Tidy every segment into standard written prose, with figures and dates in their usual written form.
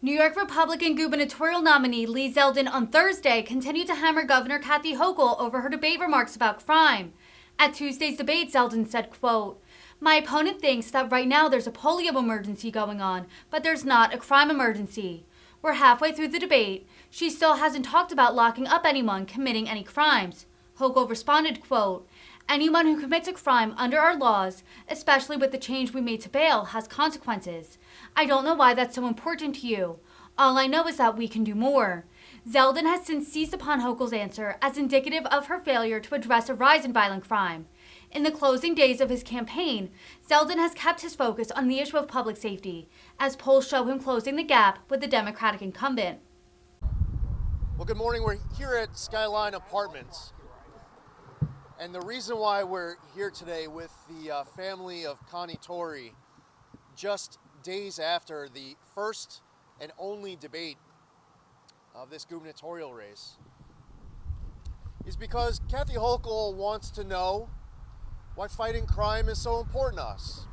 New York Republican gubernatorial nominee Lee Zeldin on Thursday continued to hammer Governor Kathy Hochul over her debate remarks about crime. At Tuesday's debate, Zeldin said, quote, "My opponent thinks that right now there's a polio emergency going on, but there's not a crime emergency. We're halfway through the debate. She still hasn't talked about locking up anyone committing any crimes." Hochul responded, quote, "Anyone who commits a crime under our laws, especially with the change we made to bail, has consequences. I don't know why that's so important to you. All I know is that we can do more." Zeldin has since seized upon Hochul's answer as indicative of her failure to address a rise in violent crime. In the closing days of his campaign, Zeldin has kept his focus on the issue of public safety, as polls show him closing the gap with the Democratic incumbent. Well, good morning. We're here at Skyline Apartments. And the reason why we're here today with the family of Connie Torrey, just days after the first and only debate of this gubernatorial race, is because Kathy Hochul wants to know why fighting crime is so important to us.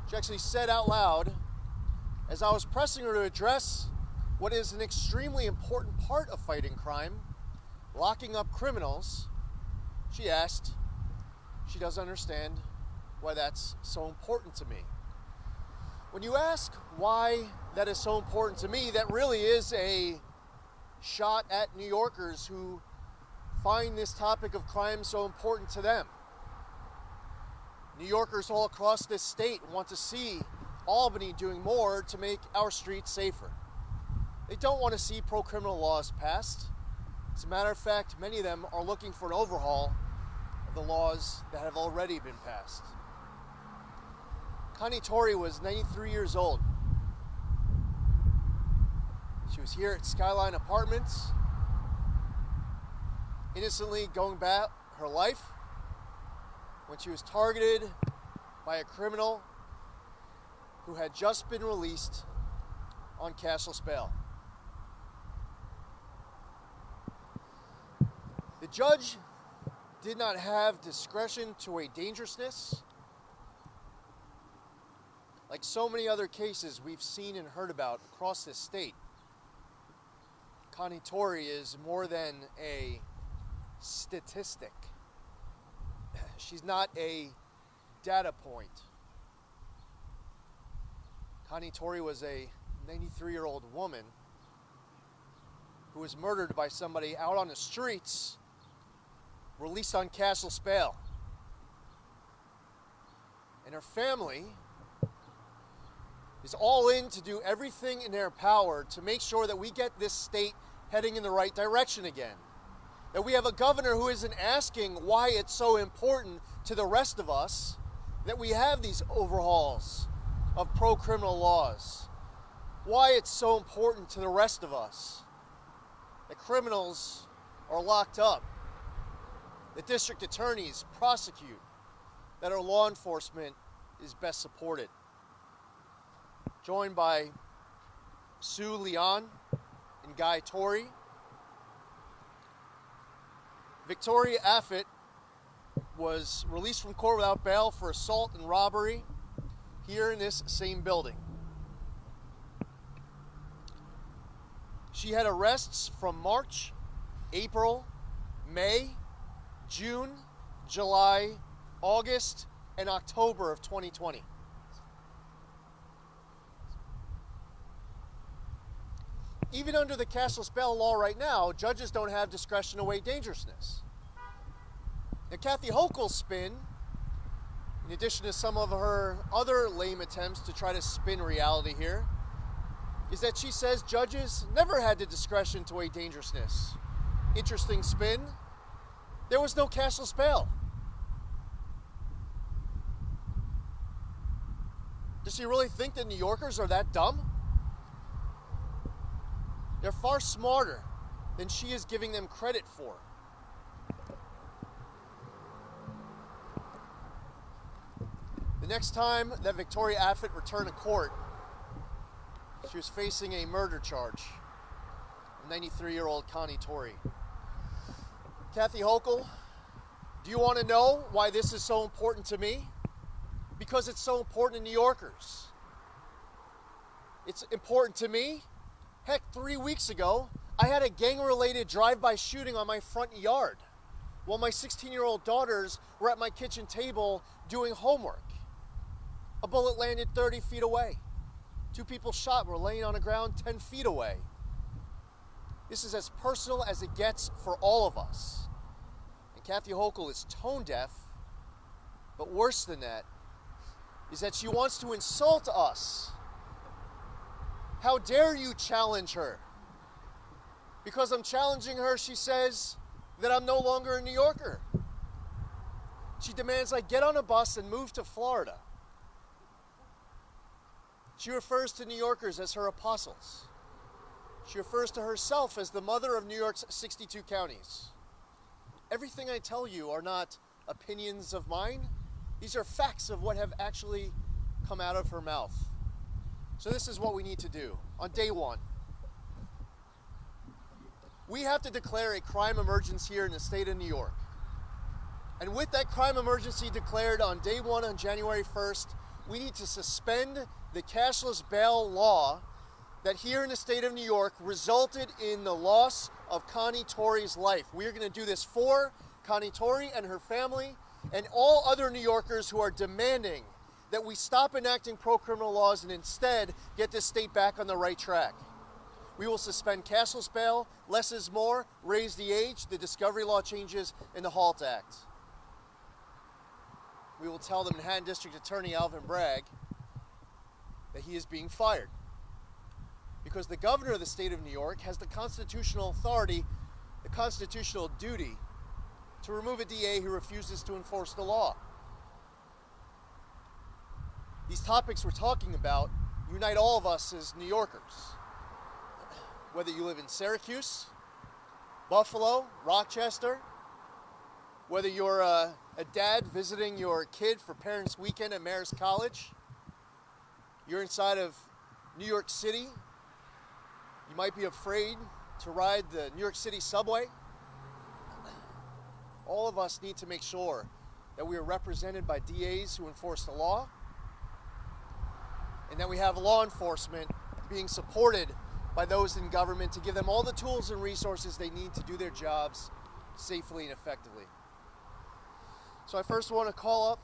She actually said out loud, as I was pressing her to address what is an extremely important part of fighting crime, locking up criminals, she asked, she doesn't understand why that's so important to me. When you ask why that is so important to me, that really is a shot at New Yorkers who find this topic of crime so important to them. New Yorkers all across this state want to see Albany doing more to make our streets safer. They don't want to see pro-criminal laws passed. As a matter of fact, many of them are looking for an overhaul of the laws that have already been passed. Connie Torrey was 93 years old. She was here at Skyline Apartments, innocently going about her life when she was targeted by a criminal who had just been released on cashless bail. The judge did not have discretion to weigh dangerousness. Like so many other cases we've seen and heard about across this state, Connie Torrey is more than a statistic. She's not a data point. Connie Torrey was a 93-year-old woman who was murdered by somebody out on the streets, released on cashless bail. And her family is all in to do everything in their power to make sure that we get this state heading in the right direction again. That we have a governor who isn't asking why it's so important to the rest of us that we have these overhauls of pro-criminal laws. Why it's so important to the rest of us that criminals are locked up, that district attorneys prosecute, that our law enforcement is best supported. Joined by Sue Leon and Guy Torrey, Victoria Affett was released from court without bail for assault and robbery here in this same building. She had arrests from March, April, May, June, July, August, and October of 2020. Even under the cashless bail law right now, judges don't have discretion to weigh dangerousness. Now, Kathy Hochul's spin, in addition to some of her other lame attempts to try to spin reality here, is that she says judges never had the discretion to weigh dangerousness. Interesting spin. There was no cashless bail. Does she really think that New Yorkers are that dumb? They're far smarter than she is giving them credit for. The next time that Victoria Affett returned to court, she was facing a murder charge. 93-year-old Connie Torrey. Kathy Hochul, do you want to know why this is so important to me? Because it's so important to New Yorkers. It's important to me. Heck, 3 weeks ago, I had a gang-related drive-by shooting on my front yard while my 16-year-old daughters were at my kitchen table doing homework. A bullet landed 30 feet away. 2 people shot were laying on the ground 10 feet away. This is as personal as it gets for all of us. And Kathy Hochul is tone deaf, but worse than that is that she wants to insult us. How dare you challenge her? Because I'm challenging her, she says that I'm no longer a New Yorker. She demands I get on a bus and move to Florida. She refers to New Yorkers as her apostles. She refers to herself as the mother of New York's 62 counties. Everything I tell you are not opinions of mine. These are facts of what have actually come out of her mouth. So this is what we need to do on day one. We have to declare a crime emergency here in the state of New York. And with that crime emergency declared on day one on January 1st, we need to suspend the cashless bail law that here in the state of New York resulted in the loss of Connie Torrey's life. We are going to do this for Connie Torrey and her family and all other New Yorkers who are demanding that we stop enacting pro-criminal laws and instead get this state back on the right track. We will suspend cashless bail, less is more, raise the age, the discovery law changes, and the HALT Act. We will tell the Manhattan District Attorney Alvin Bragg that he is being fired because the governor of the state of New York has the constitutional authority, the constitutional duty to remove a DA who refuses to enforce the law. These topics we're talking about unite all of us as New Yorkers. Whether you live in Syracuse, Buffalo, Rochester, whether you're a dad visiting your kid for Parents' Weekend at Marist College, you're inside of New York City, you might be afraid to ride the New York City subway. All of us need to make sure that we are represented by DAs who enforce the law, and that we have law enforcement being supported by those in government to give them all the tools and resources they need to do their jobs safely and effectively. So I first want to call up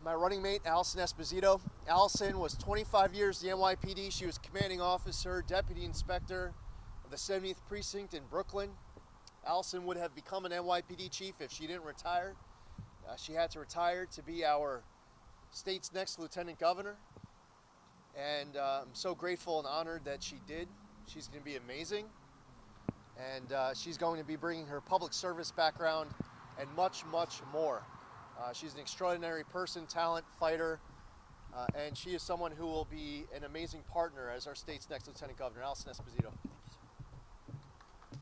my running mate, Allison Esposito. Allison was 25 years at the NYPD. She was commanding officer, deputy inspector of the 70th Precinct in Brooklyn. Allison would have become an NYPD chief if she didn't retire. She had to retire to be our state's next lieutenant governor. And I'm so grateful and honored that she did. She's going to be amazing. And she's going to be bringing her public service background and much, much more. She's an extraordinary person, talent, fighter, and she is someone who will be an amazing partner as our state's next lieutenant governor. Allison Esposito.